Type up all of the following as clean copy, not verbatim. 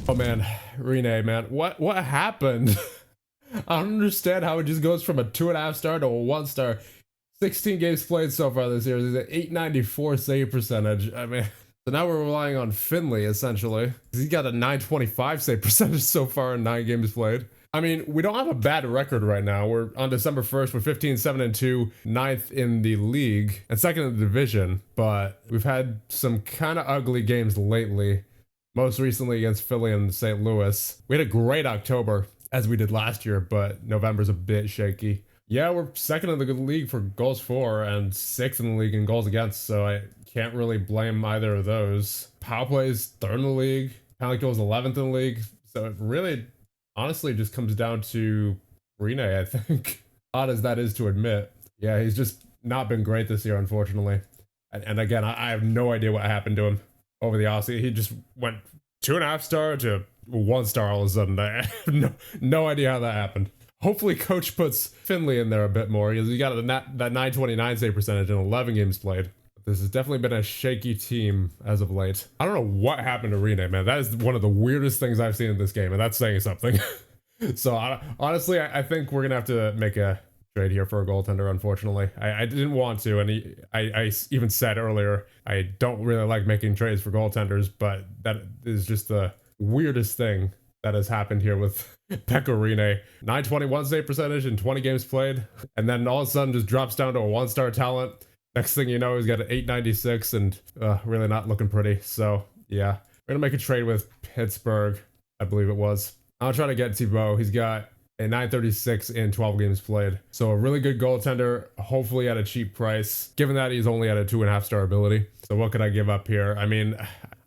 Oh man, Rene, man, what happened? I don't understand how it just goes from a 2.5 star to a 1 star. 16 games played so far this year. He's at 894 save percentage. I mean, so now we're relying on Finley essentially. He's got a 925 save percentage so far in 9 games played. I mean, we don't have a bad record right now. We're on December 1st. We're 15, 7, and 2, 9th in the league and 2nd in the division. But we've had some kind of ugly games lately. Most recently against Philly and St. Louis. We had a great October, as we did last year, but November's a bit shaky. Yeah, we're 2nd in the league for goals for and 6th in the league in goals against, so I can't really blame either of those. Power plays 3rd in the league. Penalty kills 11th in the league. So it really, honestly, just comes down to Rene, I think. Odd as that is to admit. Yeah, he's just not been great this year, unfortunately. And again, I have no idea what happened to him over the offseason. He just went 2.5 star to 1 star all of a sudden. I have no idea how that happened. Hopefully coach puts Finley in there a bit more. He got that 929 save percentage in 11 games played. This has definitely been a shaky team as of late. I don't know what happened to Rene, man. That is one of the weirdest things I've seen in this game, and that's saying something. So honestly, I think we're gonna have to make a trade here for a goaltender, unfortunately. I didn't want to, and I even said earlier, I don't really like making trades for goaltenders, but that is just the weirdest thing that has happened here with Pekka Rene. 921 save percentage in 20 games played, and then all of a sudden just drops down to a 1 star talent. Next thing you know, he's got an 896 and really not looking pretty. So yeah, we're gonna make a trade with Pittsburgh, I believe it was. I'll try to get Thibault. He's got a 936 in 12 games played. So a really good goaltender, hopefully at a cheap price, given that he's only at a 2.5 star ability. So what could I give up here? I mean,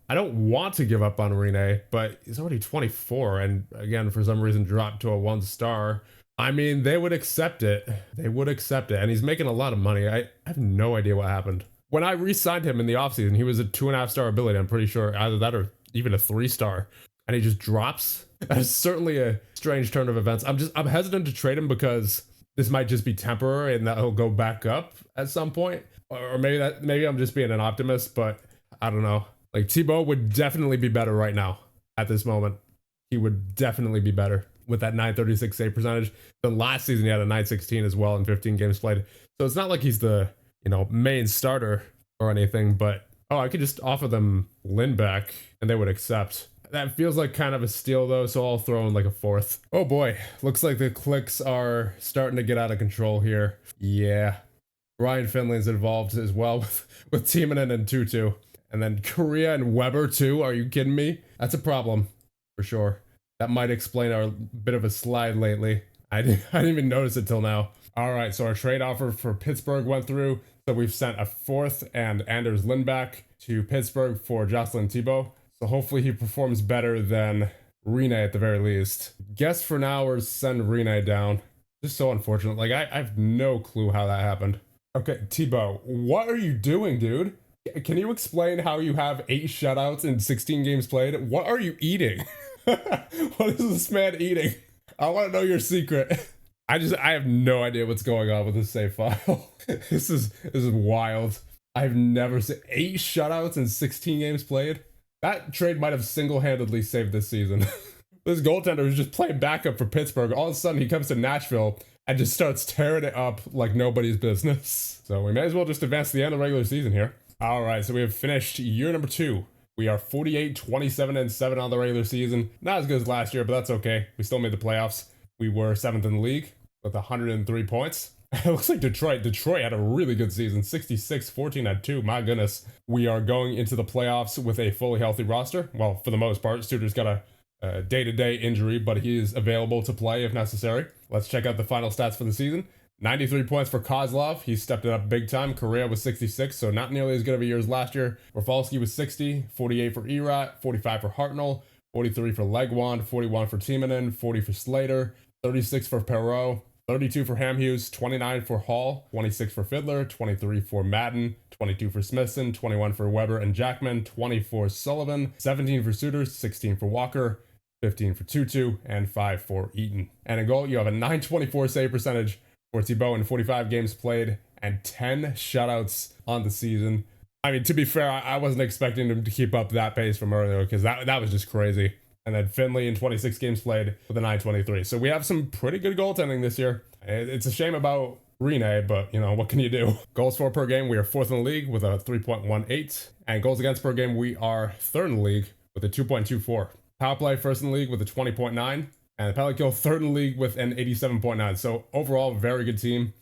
I don't want to give up on Rene, but he's already 24 and again, for some reason dropped to a 1 star. I mean, they would accept it. They would accept it. And he's making a lot of money. I have no idea what happened. When I re-signed him in the offseason, he was a 2.5 star ability. I'm pretty sure either that or even a 3 star. And he just drops. That is certainly a strange turn of events. I'm hesitant to trade him because this might just be temporary and that he'll go back up at some point. Or maybe I'm just being an optimist, but I don't know. Like Thibault would definitely be better right now at this moment. He would definitely be better with that 936 save percentage. Then last season he had a 916 as well in 15 games played. So it's not like he's the, main starter or anything, but I could just offer them Lindback and they would accept. That feels like kind of a steal though, so I'll throw in like a 4th. Oh boy, looks like the clicks are starting to get out of control here. Yeah, Ryan Finley's involved as well with Timonen and Tutu. And then Korea and Weber too, are you kidding me? That's a problem, for sure. That might explain our bit of a slide lately. I didn't even notice it till now. All right, so our trade offer for Pittsburgh went through. So we've sent a 4th and Anders Lindback to Pittsburgh for Jocelyn Thibault. So hopefully he performs better than Rene at the very least. Guess for now we're send Rene down. Just so unfortunate. Like I have no clue how that happened. Okay, Thibault, what are you doing, dude? Can you explain how you have 8 shutouts in 16 games played? What are you eating? What is this man eating? I want to know your secret. I have no idea what's going on with this save file. This is wild. I've never seen 8 shutouts in 16 games played. That trade might have single-handedly saved this season. This goaltender who's just playing backup for Pittsburgh, all of a sudden he comes to Nashville and just starts tearing it up like nobody's business. So we may as well just advance to the end of the regular season here. All right, so we have finished year number 2. We are 48, 27, and 7 on the regular season. Not as good as last year, but that's okay. We still made the playoffs. We were 7th in the league with 103 points. It looks like Detroit had a really good season. 66, 14, and 2. My goodness. We are going into the playoffs with a fully healthy roster. Well, for the most part, Studer's got a day-to-day injury, but he is available to play if necessary. Let's check out the final stats for the season. 93 points for Kozlov. He stepped it up big time. Correa was 66, so not nearly as good of a year as last year. Rafalski was 60, 48 for Erat, 45 for Hartnell, 43 for Legwand, 41 for Timonen, 40 for Slater, 36 for Perreault, 32 for Hamhuis, 29 for Hall, 26 for Fiddler, 23 for Madden, 22 for Smithson, 21 for Weber and Jackman, 20 for Sullivan, 17 for Suter, 16 for Walker, 15 for Tutu, and 5 for Eaton. And in goal, you have a 924 save percentage for Thibault in 45 games played and 10 shutouts on the season. I mean, to be fair, I wasn't expecting him to keep up that pace from earlier because that was just crazy. And then Finley in 26 games played with a 923. So we have some pretty good goaltending this year. It's a shame about Rene, but you know, what can you do? Goals for per game, we are 4th in the league with a 3.18. And goals against per game, we are 3rd in the league with a 2.24. Power play 1st in the league with a 20.9. And the penalty kill 3rd in the league with an 87.9. So overall, very good team,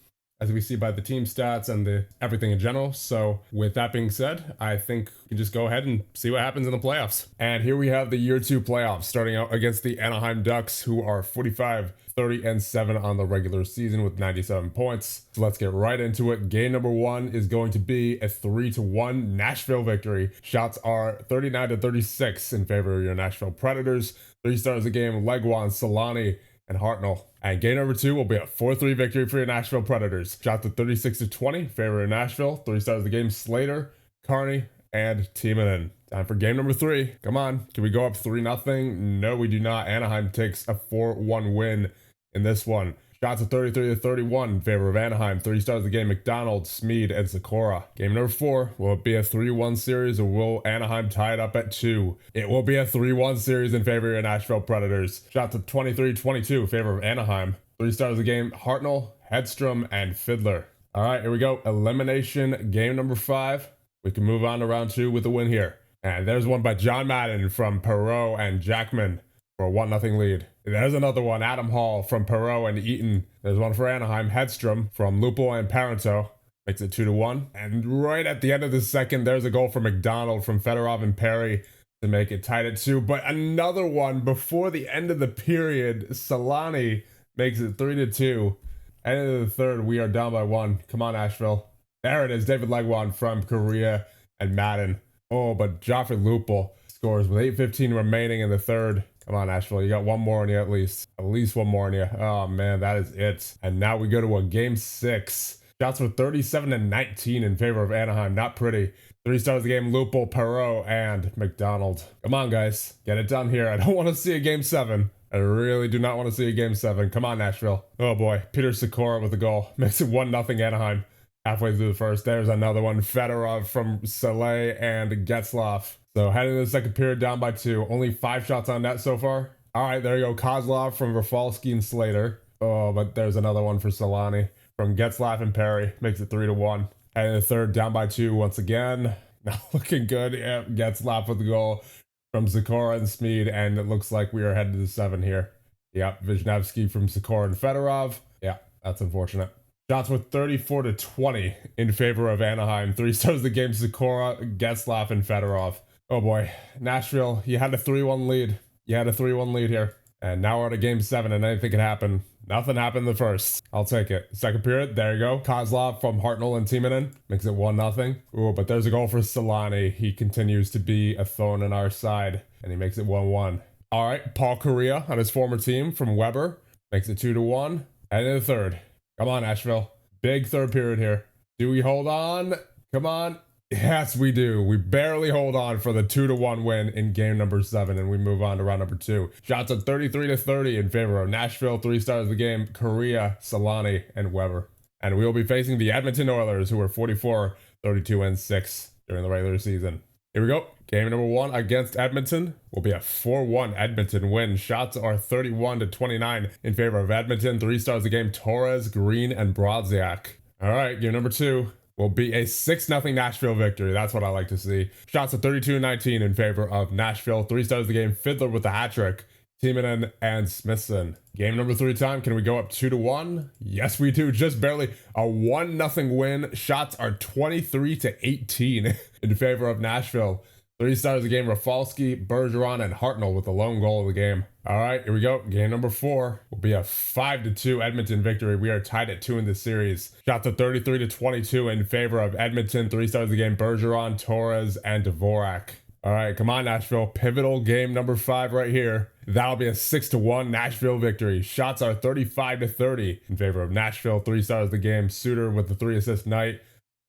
as we see by the team stats and the everything in general. So with that being said, I think we can just go ahead and see what happens in the playoffs. And here we have the year 2 playoffs, starting out against the Anaheim Ducks, who are 45, 30, and 7 on the regular season with 97 points. So let's get right into it. Game number 1 is going to be a 3-1 Nashville victory. Shots are 39-36 in favor of your Nashville Predators. 3 stars a game, Legwand, Solani, and Hartnell. And game number 2 will be a 4-3 victory for your Nashville Predators. Shots at 36-20, favor of Nashville. 3 stars of the game, Slater, Carney, and Timonen. Time for game number 3. Come on, can we go up 3-0? No, we do not. Anaheim takes a 4-1 win in this one. Shots at 33-31 in favor of Anaheim. 3 stars of the game, McDonald, Smeed, and Sikora. Game number 4, will it be a 3-1 series, or will Anaheim tie it up at 2? It will be a 3-1 series in favor of your Nashville Predators. Shots at 23-22 in favor of Anaheim. 3 stars of the game, Hartnell, Hedstrom, and Fiddler. All right, here we go. Elimination game number 5. We can move on to round 2 with a win here. And there's one by John Madden from Perreault and Jackman for a 1-0 lead. There's another one, Adam Hall from Perreault and Eaton. There's one for Anaheim, Hedstrom from Lupo and Parento. Makes it 2-1. And right at the end of the second, there's a goal for McDonald from Fedorov and Perry to make it tied at 2. But another one before the end of the period, Solani makes it 3-2. End of the third, we are down by 1. Come on, Nashville. There it is, David Legwand from Korea and Madden. Oh, but Joffrey Lupul scores with 8:15 remaining in the third. Come on, Nashville, you got one more in you at least. At least one more in you. Oh, man, that is it. And now we go to a game 6. Shots were 37-19 in favor of Anaheim. Not pretty. 3 stars of the game, Lupul, Perreault, and McDonald. Come on, guys. Get it done here. I don't want to see a game 7. I really do not want to see a game 7. Come on, Nashville. Oh, boy. Peter Sikora with a goal. Makes it 1-0 Anaheim. Halfway through the first, there's another one. Fedorov from Saleh and Getzlaf. So heading to the second period, down by 2. Only 5 shots on net so far. All right, there you go. Kozlov from Rafalski and Slater. Oh, but there's another one for Solani from Getzlaf and Perry. Makes it 3-1. And in the third, down by 2 once again. Not looking good. Yeah, Getzlaf with the goal from Sikora and Smeed. And it looks like we are headed to the 7 here. Yep, Wisniewski from Sikora and Fedorov. Yeah, that's unfortunate. Shots were 34-20 in favor of Anaheim. 3 stars of the game, Sikora, Getzlaf, and Fedorov. Oh boy, Nashville, you had a 3-1 lead. You had a 3-1 lead here. And now we're at a game 7 and anything can happen. Nothing happened in the first. I'll take it. Second period, there you go. Kozlov from Hartnell and Timonen makes it 1-0. Ooh, but there's a goal for Solani. He continues to be a thorn in our side. And he makes it 1-1. All right, Paul Correa on his former team from Weber makes it 2-1. And in the third. Come on, Nashville. Big third period here. Do we hold on? Come on. Yes, we do. We barely hold on for the 2-1 win in game number 7, and we move on to round number 2. Shots at 33-30 in favor of Nashville. 3 stars of the game, Correa, Solani, and Weber. And we will be facing the Edmonton Oilers, who are 44, 32, and 6 during the regular season. Here we go. Game number 1 against Edmonton will be a 4-1 Edmonton win. Shots are 31-29 in favor of Edmonton. 3 stars of the game, Torres, Green, and Brodziak. All right, game number 2 will be a 6-0 Nashville victory. That's what I like to see. Shots at 32-19 in favor of Nashville. 3 stars of the game, Fiddler with the hat trick, Timonen and Smithson. Game number 3 time. Can we go up 2-1? Yes, we do. Just barely. A 1-0 win. Shots are 23-18 in favor of Nashville. 3 stars of the game, Rafalski, Bergeron, and Hartnell with the lone goal of the game. All right, here we go. Game number 4 will be a 5-2 Edmonton victory. We are tied at 2 in this series. Shots at 33-22 in favor of Edmonton. 3 stars of the game, Bergeron, Torres, and Dvorak. All right, come on, Nashville. Pivotal game number 5 right here. That'll be a 6-1 Nashville victory. Shots are 35-30 in favor of Nashville. 3 stars of the game, Suter with the 3-assist night,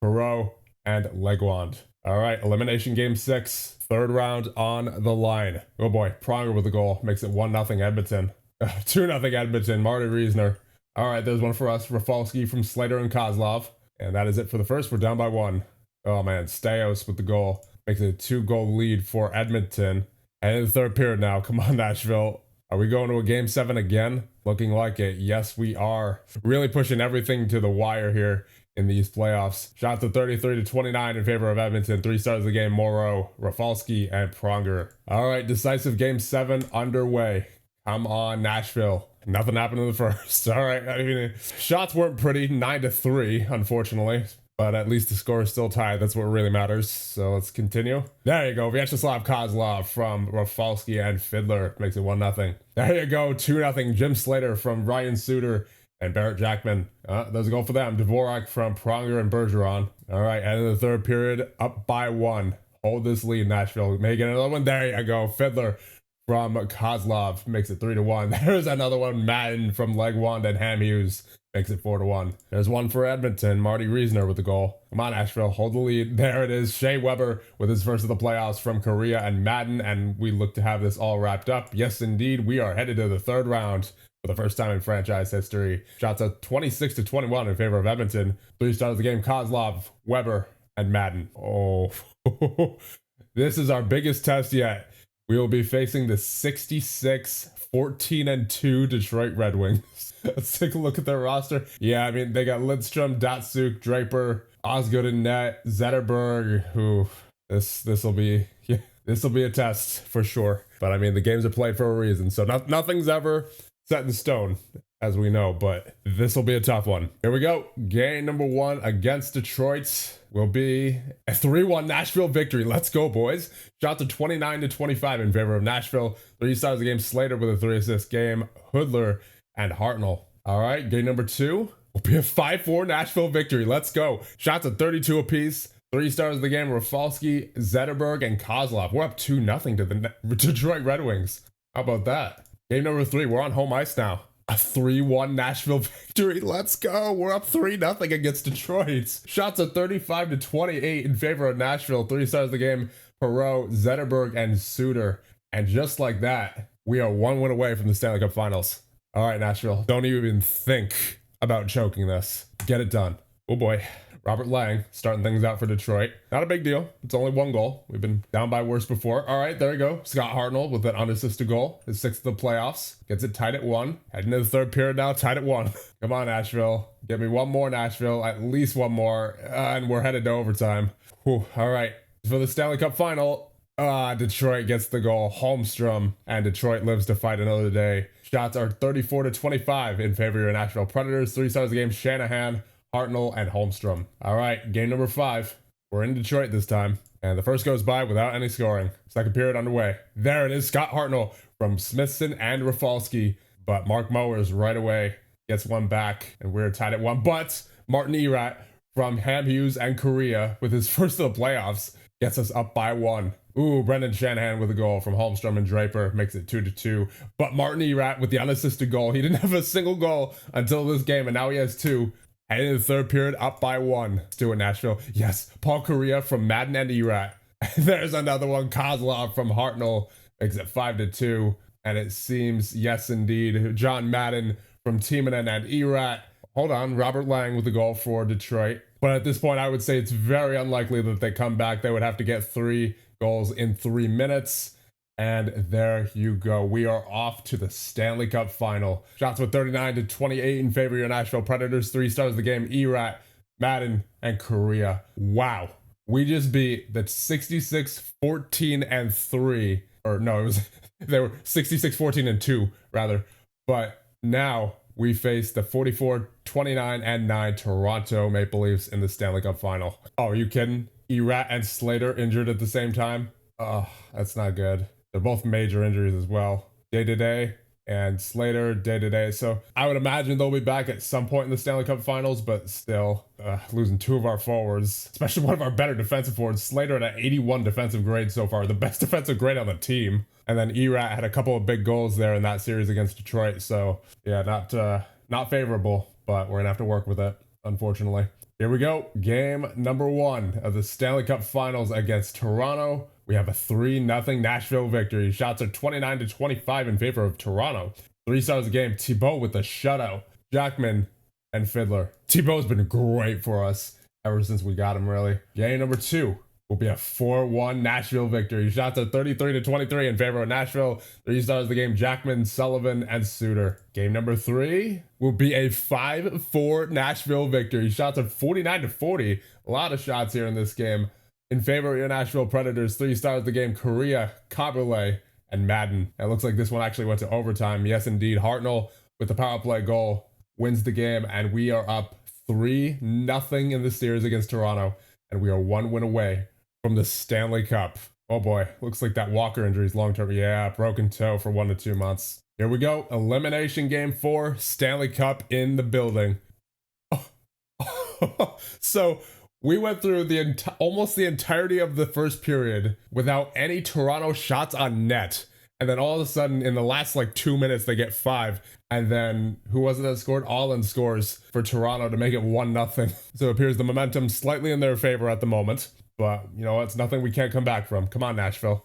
Perreault, and Legwand. All right, elimination game 6, third round on the line. Oh boy, Pronger with the goal makes it 1-0 Edmonton. 2-0 Edmonton, Marty Reisner. All right, there's one for us, Rafalski from Slater and Kozlov. And that is it for the first. We're down by 1. Oh man, Staios with the goal makes it a 2-goal lead for Edmonton. And in the third period now. Come on, Nashville. Are we going to a game 7 again? Looking like it. Yes, we are. Really pushing everything to the wire here in these playoffs. Shot to 33-29 in favor of Edmonton. 3 stars of the game, Morrow, Rafalski, and Pronger. All right, decisive game 7 underway. Come on, Nashville. Nothing happened in the first. All right, I mean, shots weren't pretty. 9-3, unfortunately. But at least the score is still tied. That's what really matters. So let's continue. There you go. Vyacheslav Kozlov from Rafalski and Fiddler makes it 1-0. There you go. 2-0. Jim Slater from Ryan Suter and Barrett Jackman. There's a goal for them. Dvorak from Pronger and Bergeron. All right, and in the third period, up by 1. Hold this lead, Nashville. May get another one. There you go. Fiddler from Kozlov makes it 3-1. There's another one. Madden from Legwand and Ham Hughes makes it 4-1. There's one for Edmonton. Marty Reisner with the goal. Come on, Nashville. Hold the lead. There it is. Shea Weber with his first of the playoffs from Korea and Madden. And we look to have this all wrapped up. Yes, indeed. We are headed to the third round for the first time in franchise history. Shots at 26-21 in favor of Edmonton. 3 stars of the game. Kozlov, Weber, and Madden. Oh, this is our biggest test yet. We will be facing the 66-14-2 Detroit Red Wings. Let's take a look at their roster. Yeah, I mean, they got Lidstrom, Datsuk, Draper, Osgood in net, Zetterberg, who this will be a test for sure. But I mean, the games are played for a reason, so nothing's ever set in stone, as we know, but this will be a tough one. Here we go. Game number 1 against Detroit will be a 3-1 Nashville victory. Let's go, boys. Shots of 29-25 in favor of Nashville. 3 stars of the game. Slater with a 3-assist game. Hoodler and Hartnell. All right, game number 2 will be a 5-4 Nashville victory. Let's go. Shots of 32 apiece. 3 stars of the game. Rafalski, Zetterberg, and Kozlov. We're up 2-0 to the Detroit Red Wings. How about that? Game number 3. We're on home ice now. A 3-1 Nashville victory. Let's go. We're up 3-0 against Detroit. Shots of 35-28 in favor of Nashville. 3 stars of the game. Perot, Zetterberg, and Suter. And just like that, we are 1 win away from the Stanley Cup Finals. All right, Nashville. Don't even think about choking this. Get it done. Oh boy. Robert Lang starting things out for Detroit. Not a big deal. It's only 1 goal. We've been down by worse before. All right, there we go. Scott Hartnell with an unassisted goal. His 6th of the playoffs. Gets it tied at 1. Heading into the third period now, tied at 1. Come on, Nashville. Give me 1 more, Nashville. At least 1 more. And we're headed to overtime. Whew. All right. For the Stanley Cup final, Detroit gets the goal. Holmstrom. And Detroit lives to fight another day. Shots are 34-25 in favor of your Nashville Predators. 3 stars of the game. Shanahan, Hartnell, and Holmstrom. All right, game number 5. We're in Detroit this time. And the first goes by without any scoring. Second period underway. There it is, Scott Hartnell from Smithson and Rafalski. But Mark Mowers right away gets 1 back, and we're tied at 1. But Martin Erat from Ham Hughes and Korea with his first of the playoffs gets us up by 1. Ooh, Brendan Shanahan with a goal from Holmstrom and Draper makes it 2-2. But Martin Erat with the unassisted goal. He didn't have a single goal until this game, and now he has 2. And in the third period, up by 1. Let's do it, Nashville. Yes, Paul Correa from Madden and Erat. There's another one. Kozlov from Hartnell makes it 5-2. And it seems, yes, indeed, John Madden from Timonen and Erat. Hold on, Robert Lang with the goal for Detroit. But at this point, I would say it's very unlikely that they come back. They would have to get 3 goals in 3 minutes. And there you go. We are off to the Stanley Cup final. Shots with 39-28 in favor of your Nashville Predators. 3 stars of the game. Erat, Madden, and Korea. Wow. We just beat the 66-14-3. Or no, it was they were 66-14-2 rather. But now we face the 44-29-9 Toronto Maple Leafs in the Stanley Cup final. Oh, are you kidding? Erat and Slater injured at the same time? Oh, that's not good. They're both major injuries as well. Day-to-day and Slater day-to-day. So I would imagine they'll be back at some point in the Stanley Cup Finals, but still losing 2 of our forwards, especially one of our better defensive forwards. Slater at an 81 defensive grade so far, the best defensive grade on the team. And then Erat had a couple of big goals there in that series against Detroit. So yeah, not favorable, but we're gonna have to work with it, unfortunately. Here we go. Game number 1 of the Stanley Cup Finals against Toronto. We have a 3-0 Nashville victory. Shots are 29-25 in favor of Toronto. 3 stars of the game. Thibault with the shutout. Jackman and Fiddler. Thibault's been great for us ever since we got him, really. Game number 2 will be a 4-1 Nashville victory. Shots are 33-23 in favor of Nashville. 3 stars of the game, Jackman, Sullivan, and Suter. Game number 3 will be a 5-4 Nashville victory. Shots are 49-40. A lot of shots here in this game. In favor of your Nashville Predators, 3 stars of the game, Correa, Caberlet, and Madden. It looks like this one actually went to overtime. Yes, indeed. Hartnell with the power play goal wins the game, and we are up 3-0 in the series against Toronto, and we are 1 win away from the Stanley Cup. Oh boy, looks like that Walker injury is long-term. Yeah, broken toe for 1 to 2 months. Here we go. Elimination game 4, Stanley Cup in the building. So we went through almost the entirety of the first period without any Toronto shots on net. And then all of a sudden, in the last like 2 minutes, they get 5. And then who was it that scored? Allen scores for Toronto to make it 1-0. So it appears the momentum slightly in their favor at the moment. But, you know, it's nothing we can't come back from. Come on, Nashville.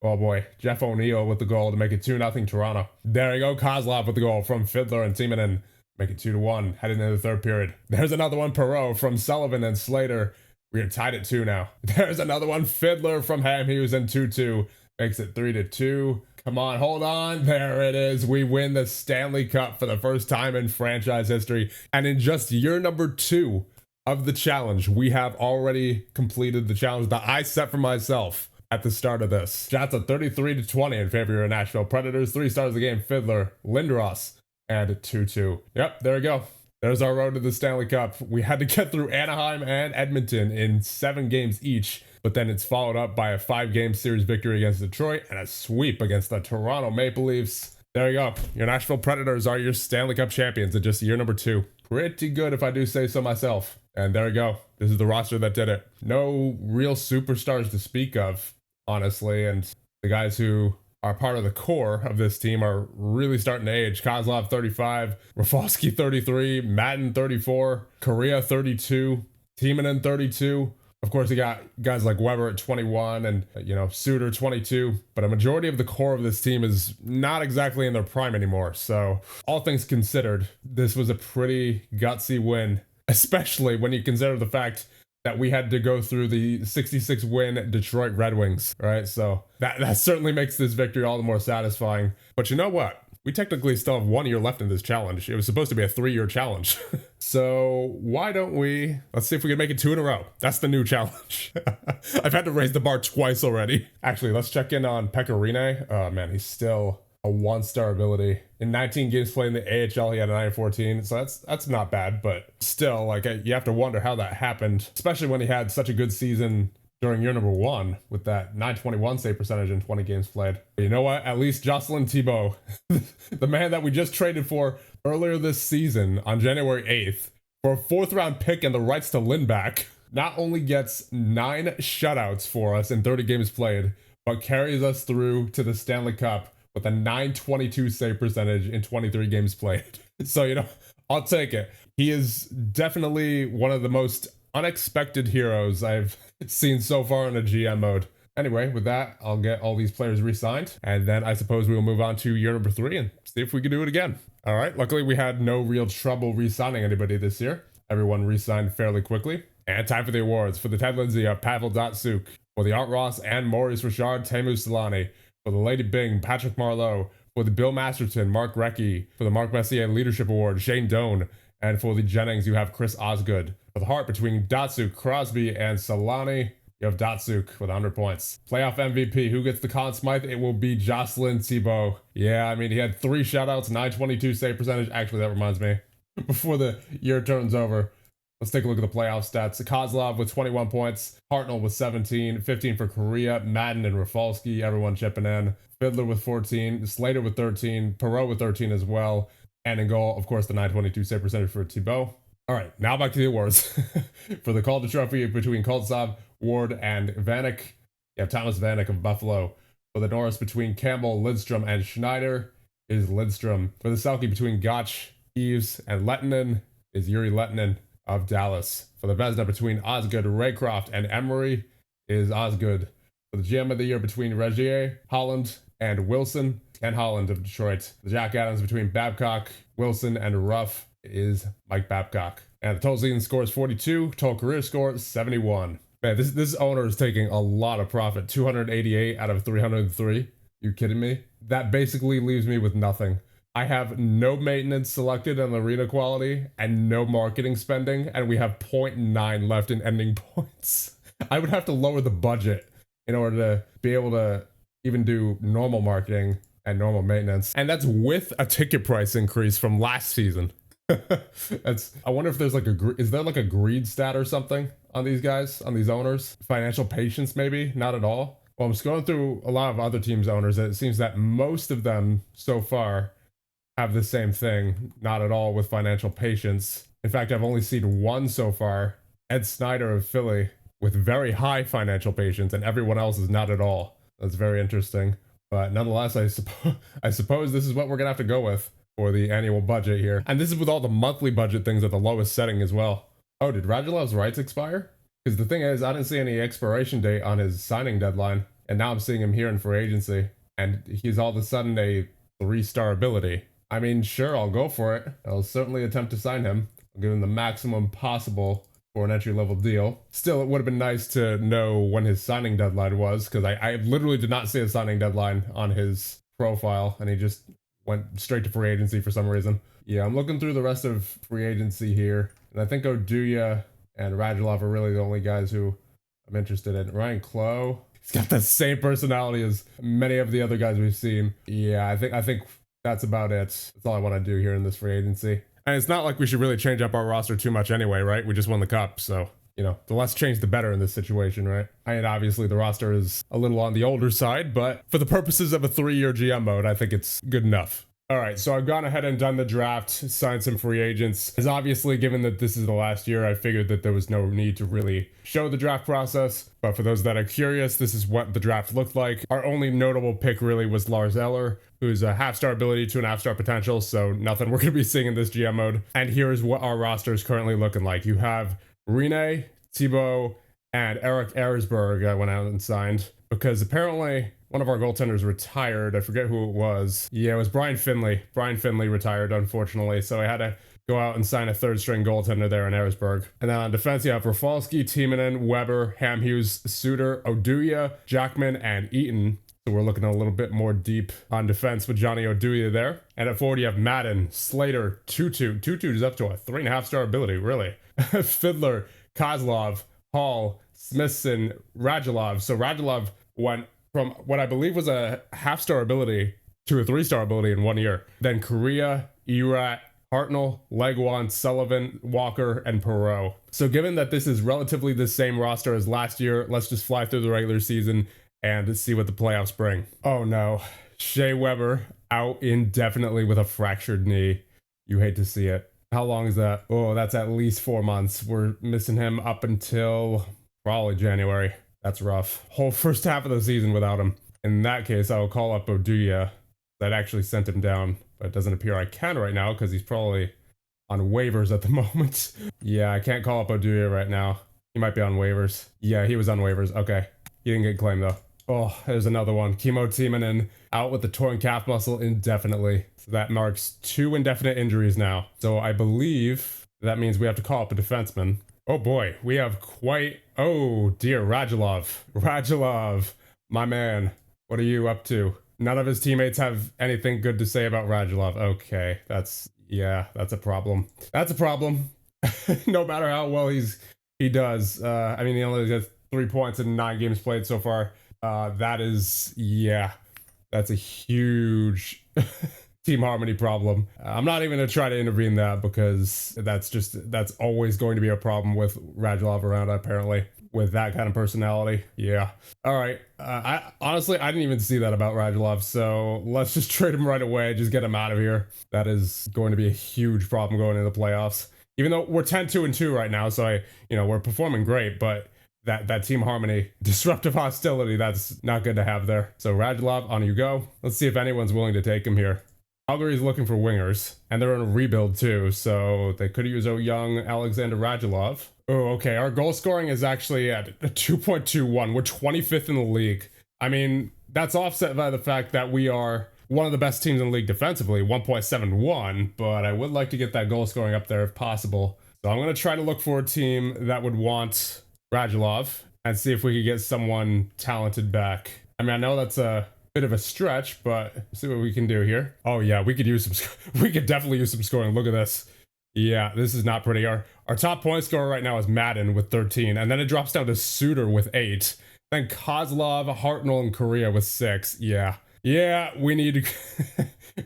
Oh boy, Jeff O'Neill with the goal to make it 2-0 Toronto. There you go, Kozlov with the goal from Fiddler and Timonen. Make it 2-1, heading into the third period. There's another one, Perreault from Sullivan and Slater. We are tied at 2 now. There's another one, Fiddler from Hamhughes and 2-2. Makes it 3-2. Come on, hold on. There it is. We win the Stanley Cup for the first time in franchise history. And in just year number 2 of the challenge, we have already completed the challenge that I set for myself at the start of this. Shots at 33-20 in favor of Nashville Predators. 3 stars of the game, Fiddler, Lindros, and 2-2. Yep, there we go. There's our road to the Stanley Cup. We had to get through Anaheim and Edmonton in 7 games each, but then it's followed up by a 5-game series victory against Detroit and a sweep against the Toronto Maple Leafs. There you go. Your Nashville Predators are your Stanley Cup champions in just year number 2. Pretty good if I do say so myself. And there you go. This is the roster that did it. No real superstars to speak of, honestly, and the guys who are part of the core of this team are really starting to age. Kozlov 35, Rafalski 33, Madden 34, Correa 32, Timonen 32. Of course, you got guys like Weber at 21 and, you know, Suter 22. But a majority of the core of this team is not exactly in their prime anymore. So all things considered, this was a pretty gutsy win, especially when you consider the fact that we had to go through the 66-win Detroit Red Wings, right? So that certainly makes this victory all the more satisfying. But you know what? We technically still have 1 year left in this challenge. It was supposed to be a 3-year challenge. So why don't we, let's see if we can make it 2 in a row. That's the new challenge. I've had to raise the bar twice already. Actually, let's check in on Pekka Rinne. Oh man, he's still a 1-star ability. In 19 games played in the AHL, he had a 914, so that's not bad, but still, like, you have to wonder how that happened, especially when he had such a good season during year number 1 with that 921 save percentage in 20 games played. But you know what? At least Jocelyn Thibault, the man that we just traded for earlier this season on January 8th for a 4th-round pick and the rights to Lindback, not only gets 9 shutouts for us in 30 games played, but carries us through to the Stanley Cup with a 922 save percentage in 23 games played. So, you know, I'll take it. He is definitely one of the most unexpected heroes I've seen so far in a GM mode. Anyway, with that, I'll get all these players re-signed, and then I suppose we will move on to year number 3 and see if we can do it again. All right, luckily we had no real trouble re-signing anybody this year. Everyone re-signed fairly quickly. And time for the awards. For the Ted Lindsay of Pavel Datsyuk. For the Art Ross and Maurice Richard, Teemu Selanne. For the Lady Bing, Patrick Marleau. For the Bill Masterton, Mark Recchi. For the Mark Messier Leadership Award, Shane Doan. And for the Jennings, you have Chris Osgood. For the Hart between Datsyuk, Crosby, and Selanne, you have Datsyuk with 100 points. Playoff MVP, who gets the Conn Smythe? It will be Jocelyn Thibault. Yeah, I mean, he had 3 shutouts, 922 save percentage. Actually, that reminds me, before the year turns over, let's take a look at the playoff stats. Kozlov with 21 points, Hartnell with 17, 15 for Correa, Madden and Rafalski, everyone chipping in. Fiddler with 14, Slater with 13, Perreault with 13 as well. And in goal, of course, the 922 save percentage for Thibault. All right, now back to the awards. For the Calder Trophy between Koltsov, Ward, and Vanek, you have Thomas Vanek of Buffalo. For the Norris between Campbell, Lidstrom, and Schneider is Lidstrom. For the Selke between Gotch, Eves, and Lettinen is Yuri Lettinen of Dallas. For the Vezina between Osgood, Raycroft, and Emery is Osgood. For the GM of the Year between Regier, Holland, and Wilson, Ken Holland of Detroit. The Jack Adams between Babcock, Wilson, and Ruff is Mike Babcock. And the total season score is 42, total career score is 71. Man, this owner is taking a lot of profit. 288 out of 303. You kidding me? That basically leaves me with nothing. I have no maintenance selected on arena quality and no marketing spending, and we have 0.9 left in ending points. I would have to lower the budget in order to be able to even do normal marketing and normal maintenance. And that's with a ticket price increase from last season. I wonder if there's like is there like a greed stat or something on these guys, on these owners? Financial patience, maybe? Not at all. Well, I'm scrolling through a lot of other teams' owners, and it seems that most of them so far have the same thing, not at all with financial patience. In fact, I've only seen one so far, Ed Snyder of Philly, with very high financial patience, and everyone else is not at all. That's very interesting. But nonetheless, I suppose this is what we're gonna have to go with for the annual budget here. And this is with all the monthly budget things at the lowest setting as well. Oh, did Radulov's rights expire? Because the thing is, I didn't see any expiration date on his signing deadline, and now I'm seeing him here in free agency, and he's all of a sudden a 3-star ability. I mean, sure, I'll go for it. I'll certainly attempt to sign him. I'll give him the maximum possible for an entry-level deal. Still, it would have been nice to know when his signing deadline was, because I literally did not see a signing deadline on his profile, and he just went straight to free agency for some reason. Yeah, I'm looking through the rest of free agency here, and I think Oduya and Radulov are really the only guys who I'm interested in. Ryan Clough, he's got the same personality as many of the other guys we've seen. Yeah, I think that's about it. That's all I want to do here in this free agency. And it's not like we should really change up our roster too much anyway, right? We just won the cup, so, you know, the less change, the better in this situation, right? I mean, obviously the roster is a little on the older side, but for the purposes of a 3-year GM mode, I think it's good enough. All right, so I've gone ahead and done the draft, signed some free agents. As obviously, given that this is the last year, I figured that there was no need to really show the draft process. But for those that are curious, this is what the draft looked like. Our only notable pick really was Lars Eller, who's a half-star ability to an half-star potential, so nothing we're going to be seeing in this GM mode. And here is what our roster is currently looking like. You have Rene, Thibaut, and Eric Ersberg I went out and signed, because apparently one of our goaltenders retired. I forget who it was. Yeah, it was Brian Finley. Brian Finley retired, unfortunately, so I had to go out and sign a third-string goaltender there in Ersberg. And then on defense, you have Rafalski, Timonen, Weber, Hamhuis, Suter, Oduya, Jackman, and Eaton. So we're looking a little bit more deep on defense with Johnny Oduya there. And at forward, you have Madden, Slater, Tutu. Tutu is up to a 3.5-star ability, really. Fiddler, Kozlov, Hall, Smithson, Radulov. So Radulov went from what I believe was a half-star ability to a 3-star ability in 1 year. Then Korea, Erat, Hartnell, Legwan, Sullivan, Walker, and Perot. So given that this is relatively the same roster as last year, let's just fly through the regular season and see what the playoffs bring. Oh no, Shea Weber out indefinitely with a fractured knee. You hate to see it. How long is that? Oh, that's at least 4 months. We're missing him up until probably January. That's rough. Whole first half of the season without him. In that case, I'll call up Oduya. That actually sent him down, but it doesn't appear I can right now because he's probably on waivers at the moment. Yeah, I can't call up Oduya right now. He might be on waivers. Yeah, he was on waivers. Okay. He didn't get claimed though. Oh, there's another one. Kimmo Timonen out with the torn calf muscle indefinitely. So that marks 2 indefinite injuries now. So I believe that means we have to call up a defenseman. Oh boy, we have quite... Oh dear, Radulov. Radulov, my man. What are you up to? None of his teammates have anything good to say about Radulov. Okay, that's a problem. That's a problem. No matter how well he does. I mean, he only has 3 points in 9 games played so far. That's a huge team harmony problem. I'm not even gonna try to intervene that because that's always going to be a problem with Radulov around, apparently, with that kind of personality. Yeah. All right. I honestly didn't even see that about Radulov, so let's just trade him right away. Just get him out of here. That is going to be a huge problem going into the playoffs. Even though we're 10-2-2 right now, so we're performing great, but that team harmony, disruptive hostility, that's not good to have there. So Radulov, on you go. Let's see if anyone's willing to take him here. Calgary's looking for wingers, and they're in a rebuild too, so they could use a young Alexander Radulov. Oh, okay, our goal scoring is actually at a 2.21. We're 25th in the league. I mean, that's offset by the fact that we are one of the best teams in the league defensively, 1.71, but I would like to get that goal scoring up there if possible. So I'm going to try to look for a team that would want Radulov, and see if we could get someone talented back. I mean, I know that's a bit of a stretch, but see what we can do here. Oh yeah, we could use some. We could definitely use some scoring. Look at this. Yeah, this is not pretty. Our top point scorer right now is Madden with 13, and then it drops down to Suter with 8. Then Kozlov, Hartnell, and Korea with 6. Yeah, we need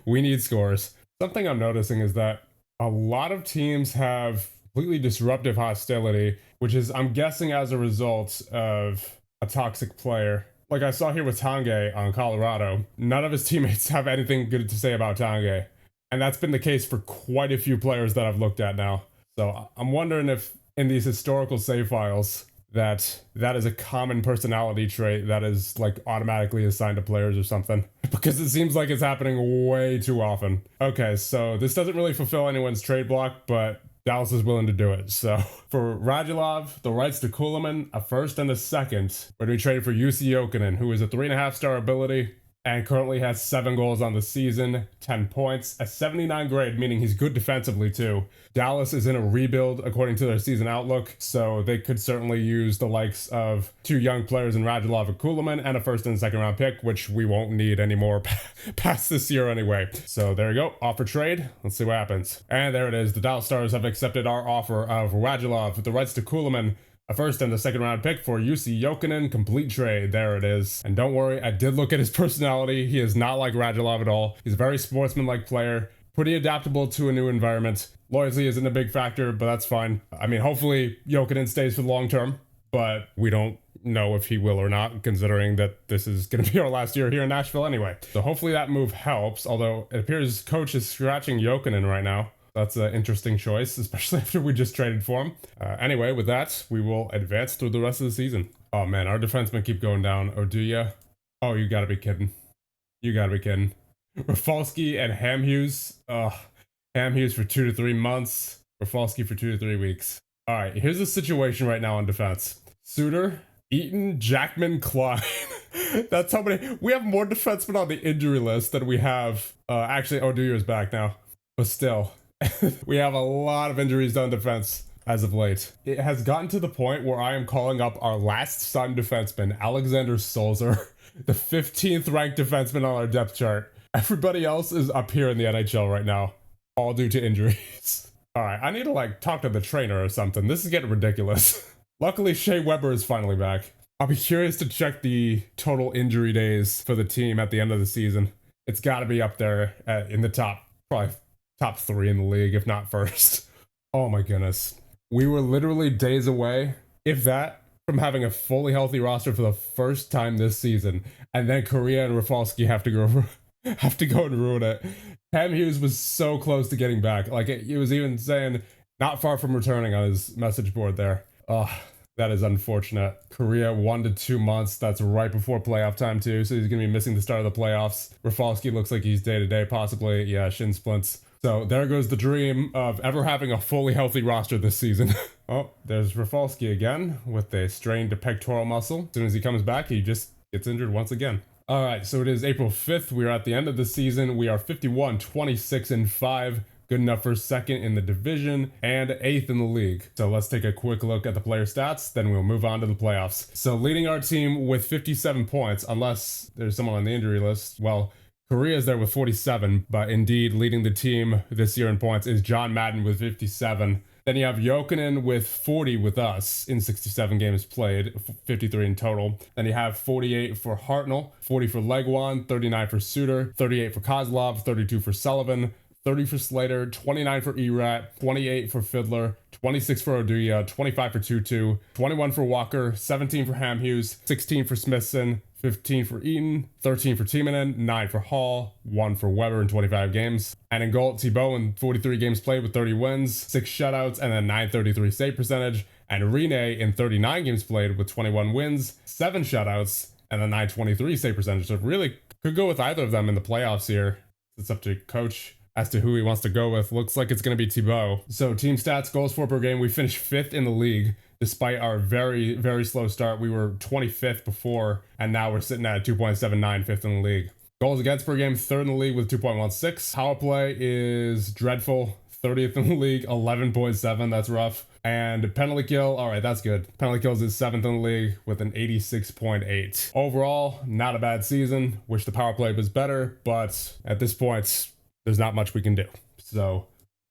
we need scores. Something I'm noticing is that a lot of teams have completely disruptive hostility, which is, I'm guessing, as a result of a toxic player. Like I saw here with Tanguay on Colorado, none of his teammates have anything good to say about Tanguay. And that's been the case for quite a few players that I've looked at now. So I'm wondering if in these historical save files that is a common personality trait that is like automatically assigned to players or something. Because it seems like it's happening way too often. Okay, so this doesn't really fulfill anyone's trade block, but Dallas is willing to do it. So for Radulov, the rights to Kulemin, a first and a second, where we traded for Jussi Jokinen, who is a 3.5-star ability and currently has 7 goals on the season, 10 points, a 79 grade, meaning he's good defensively too. Dallas is in a rebuild according to their season outlook, so they could certainly use the likes of 2 young players in Radulov and Kulemin and a first and second round pick, which we won't need anymore past this year anyway. So there you go, offer trade. Let's see what happens. And there it is. The Dallas Stars have accepted our offer of Radulov with the rights to Kulemin, a first and the second round pick for Jussi Jokinen, complete trade. There it is. And don't worry, I did look at his personality. He is not like Radulov at all. He's a very sportsmanlike player, pretty adaptable to a new environment. Loyalty isn't a big factor, but that's fine. I mean, hopefully Jokinen stays for the long term, but we don't know if he will or not, considering that this is going to be our last year here in Nashville anyway. So hopefully that move helps, although it appears coach is scratching Jokinen right now. That's an interesting choice, especially after we just traded for him. Anyway, with that, we will advance through the rest of the season. Oh man, our defensemen keep going down. Oduya. Oh, you gotta be kidding. You gotta be kidding. Rafalski and Hamhuis. Hamhuis for 2 to 3 months. Rafalski for 2 to 3 weeks. All right, here's the situation right now on defense. Suter, Eaton, Jackman, Klein. That's how many. We have more defensemen on the injury list than we have. Actually, Oduya is back now, but still. We have a lot of injuries on defense as of late. It has gotten to the point where I am calling up our last signed defenseman, Alexander Sulzer, the 15th ranked defenseman on our depth chart. Everybody else is up here in the NHL right now, all due to injuries. All right, I need to like talk to the trainer or something. This is getting ridiculous. Luckily, Shea Weber is finally back. I'll be curious to check the total injury days for the team at the end of the season. It's got to be up there in the probably top 3 in the league, if not first. Oh my goodness. We were literally days away, if that, from having a fully healthy roster for the first time this season. And then Korea and Rafalski have to go and ruin it. Hamhuis was so close to getting back. Like, it was even saying not far from returning on his message board there. Oh, that is unfortunate. Korea 1 to 2 months. That's right before playoff time too. So he's going to be missing the start of the playoffs. Rafalski looks like he's day to day, possibly. Yeah, shin splints. So there goes the dream of ever having a fully healthy roster this season. Oh, there's Rafalski again with a strained pectoral muscle. As soon as he comes back, he just gets injured once again. All right, so it is April 5th. We are at the end of the season. We are 51, 26, and 5. Good enough for second in the division and 8th in the league. So let's take a quick look at the player stats, then we'll move on to the playoffs. So leading our team with 57 points, unless there's someone on the injury list, well, Korea is there with 47, but indeed leading the team this year in points is John Madden with 57. Then you have Jokinen with 40 with us in 67 games played, 53 in total. Then you have 48 for Hartnell, 40 for Legwan, 39 for Suter, 38 for Kozlov, 32 for Sullivan, 30 for Slater, 29 for Erat, 28 for Fiddler, 26 for Oduya, 25 for Tutu, 21 for Walker, 17 for Hamhuis, 16 for Smithson, 15 for Eaton, 13 for Timonen, 9 for Hall, 1 for Weber in 25 games. And in goal, Thibault in 43 games played with 30 wins, 6 shutouts, and a 933 save percentage. And Rene in 39 games played with 21 wins, 7 shutouts, and a 923 save percentage. So really could go with either of them in the playoffs here. It's up to coach as to who he wants to go with. Looks like it's going to be Thibault. So team stats, goals for per game, we finished 5th in the league. Despite our very, very slow start, we were 25th before, and now we're sitting at 2.79, 5th in the league. Goals against per game, 3rd in the league with 2.16. Power play is dreadful, 30th in the league, 11.7, that's rough. And penalty kill, all right, that's good. Penalty kills is 7th in the league with an 86.8. Overall, not a bad season. Wish the power play was better, but at this point, there's not much we can do. So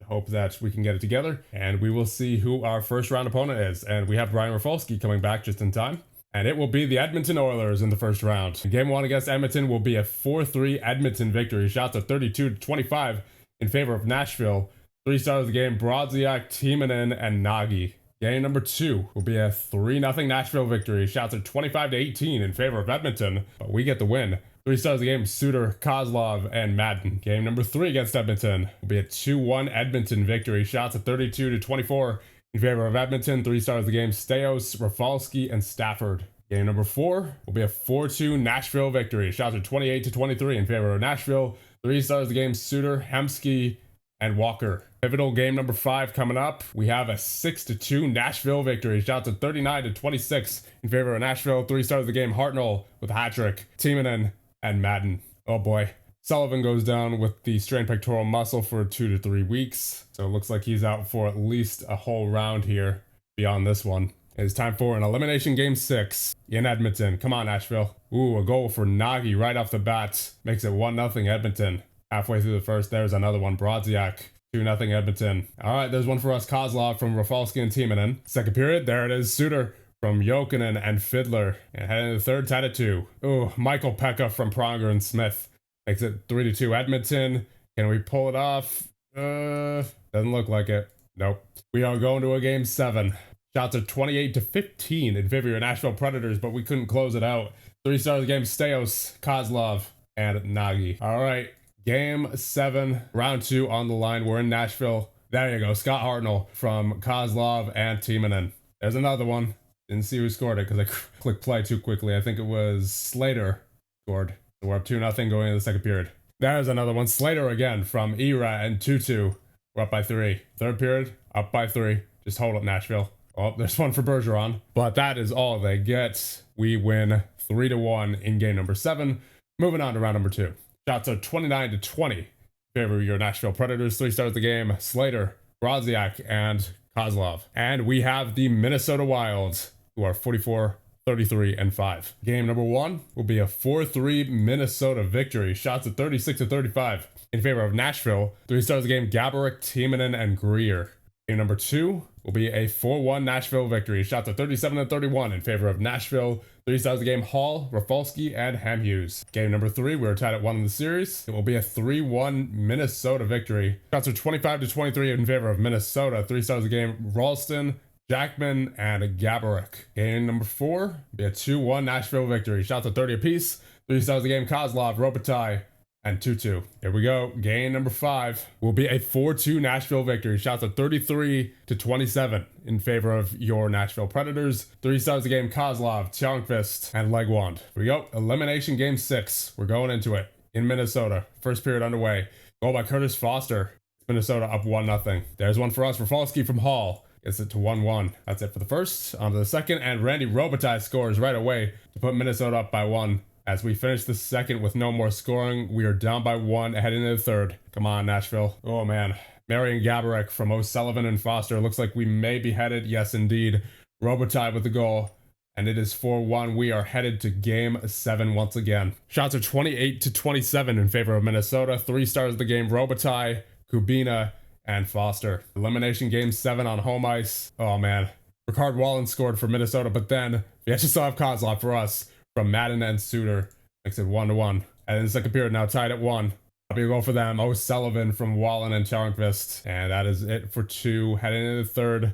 hope that we can get it together, and we will see who our first round opponent is. And we have Ryan Rafalski coming back just in time. And it will be the Edmonton Oilers in the first round. Game 1 against Edmonton will be a 4-3 Edmonton victory. Shots are 32-25 in favor of Nashville. 3 stars of the game, Brodziak, Timonen, and Nagy. Game number 2 will be a 3-0 Nashville victory. Shots are 25-18 in favor of Edmonton, but we get the win. 3 stars of the game, Suter, Kozlov, and Madden. Game number 3 against Edmonton will be a 2-1 Edmonton victory. Shots at 32-24 in favor of Edmonton. 3 stars of the game, Staios, Rafalski, and Stafford. Game number 4 will be a 4-2 Nashville victory. Shots are 28-23 in favor of Nashville. 3 stars of the game, Suter, Hemsky, and Walker. Pivotal game number 5 coming up. We have a 6-2 Nashville victory. Shots at 39-26 in favor of Nashville. 3 stars of the game, Hartnell with a hat trick. Timonen and Madden. Oh boy. Sullivan goes down with the strained pectoral muscle for 2 to 3 weeks. So it looks like he's out for at least a whole round here beyond this one. It's time for an elimination game 6 in Edmonton. Come on, Nashville. Ooh, a goal for Nagy right off the bat. Makes it 1-0 Edmonton. Halfway through the first, there's another one. Brodziak, 2-0 Edmonton. All right, there's one for us. Kozlov from Rafalski and Timonen. Second period, there it is. Suter from Jokinen and Fiddler. And heading to the third, tied at 2. Ooh, Michael Pekka from Pronger and Smith. Makes it 3-2 Edmonton. Can we pull it off? Doesn't look like it. Nope. We are going to a game 7. Shots are 28-15 in favor of Nashville Predators, but we couldn't close it out. 3 stars of the game, Staios, Kozlov, and Nagy. All right. Game 7, round 2 on the line. We're in Nashville. There you go. Scott Hartnell from Kozlov and Timonen. There's another one. Didn't see who scored it because I clicked play too quickly. I think it was Slater scored. So we're up 2-0 going into the second period. There's another one. Slater again from Era and Tutu. We're up by 3. Third period, up by 3. Just hold up, Nashville. Oh, there's one for Bergeron. But that is all they get. We win 3-1 in game number 7. Moving on to round number 2. Shots are 29-20 in favor of your Nashville Predators. 3 stars of the game, Slater, Brodziak, and Kozlov. And we have the Minnesota Wild, who are 44-33-5. Game number 1 will be a 4-3 Minnesota victory. Shots at 36-35 in favor of Nashville. 3 stars of the game, Gaborik, Timonen, and Greer. Game number 2 will be a 4-1 Nashville victory. Shots at 37-31 in favor of Nashville. 3 stars of the game, Hall, Rafalski, and Hamhuis. Game number 3, we are tied at 1 in the series. It will be a 3-1 Minnesota victory. Shots are 25-23 in favor of Minnesota. 3 stars of the game, Ralston, Jackman, and Gaborik. Game number 4 will be a 2-1 Nashville victory. Shots at 30 apiece. 3 stars of the game, Kozlov, Robitaille, and Tutu. Here we go. Game number 5 will be a 4-2 Nashville victory. Shots at 33-27 in favor of your Nashville Predators. 3 stars of the game, Kozlov, Tjärnqvist, and Legwand. Here we go. Elimination game 6. We're going into it in Minnesota. First period underway. Goal by Curtis Foster. Minnesota up 1-0. There's one for us. Rafalski from Hall gets it to 1-1. That's it for the first. On to the second, and Randy Robitaille scores right away to put Minnesota up by 1. As we finish the second with no more scoring, we are down by 1 heading into the third. Come on, Nashville. Oh, man. Marian Gaborik from O'Sullivan and Foster. Looks like we may be headed. Yes, indeed. Robitaille with the goal. And it is 4-1. We are headed to game 7 once again. Shots are 28-27 in favor of Minnesota. 3 stars of the game, Robitaille, Kubina, and Foster. Elimination game 7 on home ice. Oh, man. Ricard Wallen scored for Minnesota, but then we actually still have Kozlov for us. From Madden and Suter. Makes it 1-1. And in the second period, now tied at 1. That'll be a goal for them. O'Sullivan from Wallen and Tjärnqvist. And that is it for 2. Heading into the third.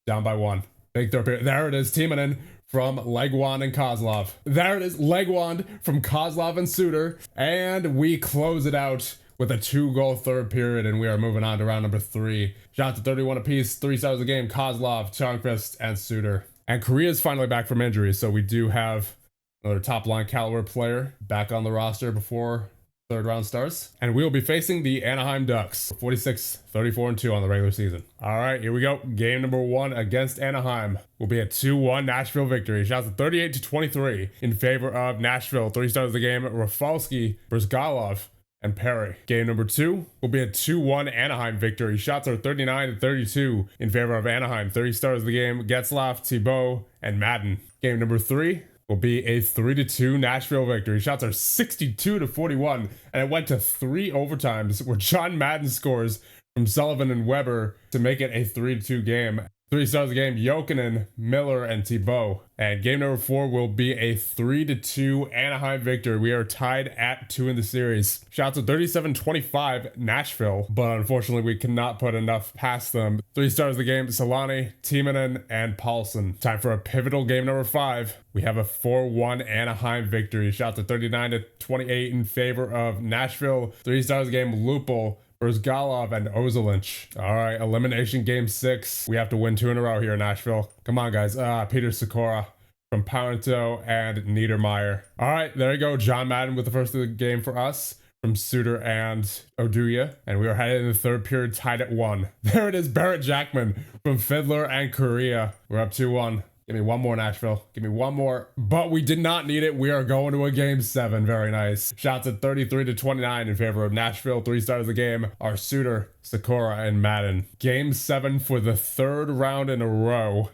Down by 1. Big third period. There it is. Timonen from Legwand and Kozlov. There it is. Legwand from Kozlov and Suter. And we close it out with a 2-goal third period. And we are moving on to round number 3. Shots at 31 apiece. 3 stars of the game. Kozlov, Tjärnqvist, and Suter. And Korea's finally back from injury. So we do have another top-line caliber player back on the roster before third round starts. And we will be facing the Anaheim Ducks. 46-34-2 on the regular season. All right, here we go. Game number 1 against Anaheim will be a 2-1 Nashville victory. Shots at 38-23 in favor of Nashville. 3 stars of the game, Rafalski, Brzgalov, and Perry. Game number 2 will be a 2-1 Anaheim victory. Shots are 39-32 in favor of Anaheim. 30 stars of the game, Getzlaf, Thibault, and Madden. Game number 3 will be a 3-2 Nashville victory. Shots are 62-41, and it went to 3 overtimes where John Madden scores from Sullivan and Weber to make it a 3-2 game. 3 stars of the game, Jokinen, Miller, and Thibault. And game number 4 will be a 3-2 Anaheim victory. We are tied at 2 in the series. Shots of 37-25 Nashville, but unfortunately we cannot put enough past them. 3 stars of the game, Solani, Timonen, and Paulson. Time for a pivotal game number 5. We have a 4-1 Anaheim victory. Shots of 39-28 in favor of Nashville. 3 stars of the game, Lupul, Brzgalov, and Ozelinch. All right, elimination game 6. We have to win 2 in a row here in Nashville. Come on, guys. Peter Sikora from Parenteau and Niedermeyer. All right, there you go. John Madden with the first of the game for us from Suter and Oduya. And we are headed in the 3rd period, tied at 1. There it is, Barrett Jackman from Fiddler and Korea. We're up 2-1. Give me one more, Nashville. Give me one more. But we did not need it. We are going to a game 7. Very nice. Shots at 33-29 in favor of Nashville. 3 stars of the game are Suter, Sikora, and Madden. Game 7 for the 3rd round in a row.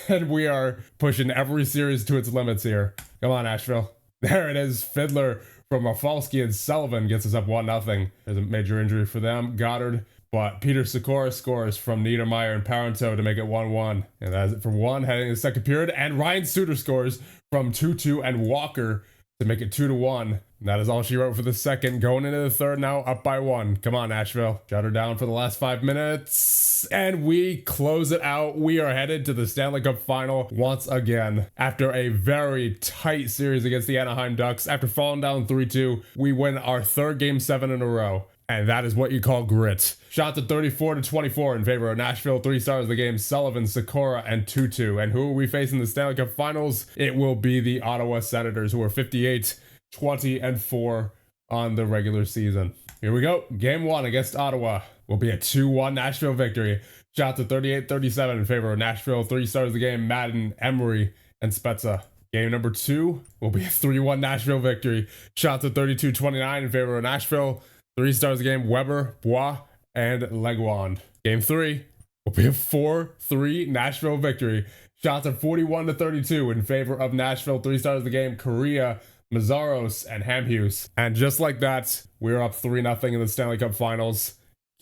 And we are pushing every series to its limits here. Come on, Nashville. There it is. Fiddler from Rafalski and Sullivan gets us up 1-0. There's a major injury for them. Goddard. But Peter Sikora scores from Niedermeyer and Parenteau to make it 1-1. And that's it for 1 heading to the 2nd period. And Ryan Suter scores from 2-2 and Walker to make it 2-1. And that is all she wrote for the 2nd. Going into the 3rd now, up by 1. Come on, Nashville. Shut her down for the last 5 minutes. And we close it out. We are headed to the Stanley Cup final once again. After a very tight series against the Anaheim Ducks, after falling down 3-2, we win our 3rd game 7 in a row. And that is what you call grit. Shots at 34-24 in favor of Nashville. 3 stars of the game, Sullivan, Sikora, and Tutu. And who are we facing in the Stanley Cup Finals? It will be the Ottawa Senators, who are 58-20-4 on the regular season. Here we go. Game 1 against Ottawa will be a 2-1 Nashville victory. Shots at 38-37 in favor of Nashville. 3 stars of the game, Madden, Emery, and Spezza. Game number 2 will be a 3-1 Nashville victory. Shots at 32-29 in favor of Nashville. 3 stars of the game, Weber, Bois, and Leguand. Game 3 will be a 4-3 Nashville victory. Shots at 41-32 in favor of Nashville. 3 stars of the game, Korea, Mazzaros, and Hamhuis. And just like that, we're up 3-0 in the Stanley Cup Finals.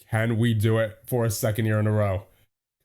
Can we do it for a 2nd year in a row?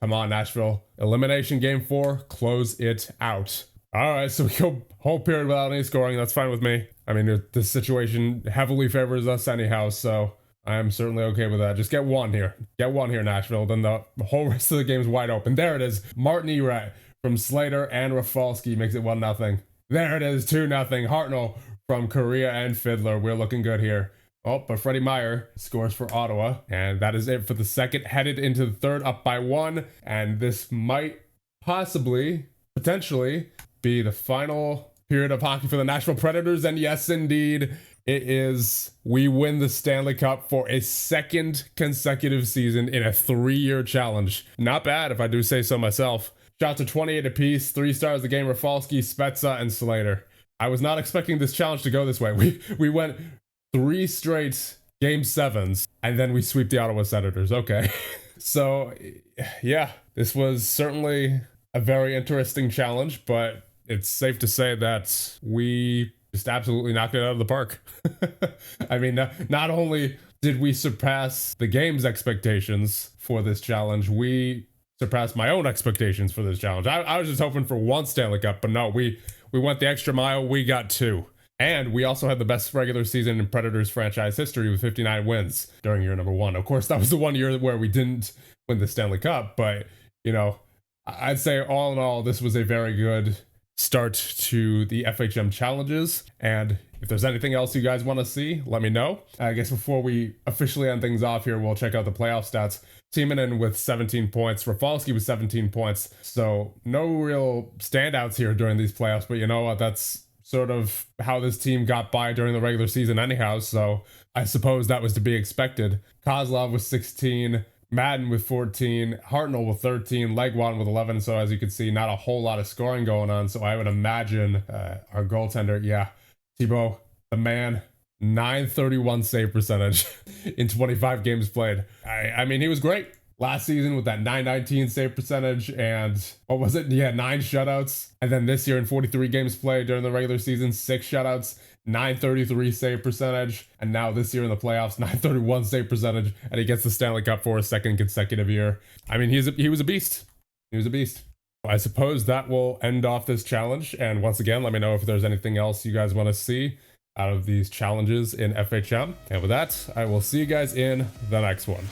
Come on, Nashville. Elimination game 4, close it out. All right, so we go whole period without any scoring. That's fine with me. I mean, this situation heavily favors us anyhow, so I am certainly okay with that. Just get 1 here. Get 1 here, Nashville. Then the whole rest of the game's wide open. There it is. Martin Eret from Slater and Rafalski makes it 1-0. There it is, 2-0. Hartnell from Korea and Fiddler. We're looking good here. Oh, but Freddie Meyer scores for Ottawa. And that is it for the 2nd. Headed into the 3rd, up by 1. And this might possibly, potentially, be the final period of hockey for the Nashville Predators. And yes, indeed, it is. We win the Stanley Cup for a 2nd consecutive season in a 3-year challenge. Not bad, if I do say so myself. Shots of 28 apiece. 3 stars of the game, Rafalski, Spezza, and Slater. I was not expecting this challenge to go this way. We went 3 straight game 7s, and then we sweep the Ottawa Senators. Okay. So, yeah, this was certainly a very interesting challenge, but it's safe to say that we just absolutely knocked it out of the park. I mean, not only did we surpass the game's expectations for this challenge, we surpassed my own expectations for this challenge. I was just hoping for 1 Stanley Cup, but no, we went the extra mile. We got 2. And we also had the best regular season in Predators franchise history with 59 wins during year number 1. Of course, that was the 1 year where we didn't win the Stanley Cup, but, you know, I'd say all in all, this was a very good start to the FHM challenges. And if there's anything else you guys want to see, let me know. I guess before we officially end things off here, we'll check out the playoff stats. Timonen with 17 points, Rafalski with 17 points. So no real standouts here during these playoffs, but you know what? That's sort of how this team got by during the regular season anyhow. So I suppose that was to be expected. Kozlov with 16, Madden with 14, Hartnell with 13, Leguand with 11. So as you can see, not a whole lot of scoring going on. So I would imagine our goaltender, yeah, Thibault, the man, 931 save percentage in 25 games played. I mean, he was great last season with that 919 save percentage and what was it? Yeah, 9 shutouts. And then this year in 43 games played during the regular season, 6 shutouts, 933 save percentage. And now this year in the playoffs, 931 save percentage. And he gets the Stanley Cup for a second consecutive year. I mean, he was a beast. He was a beast. I suppose that will end off this challenge. And once again, let me know if there's anything else you guys want to see out of these challenges in FHM. And with that, I will see you guys in the next one.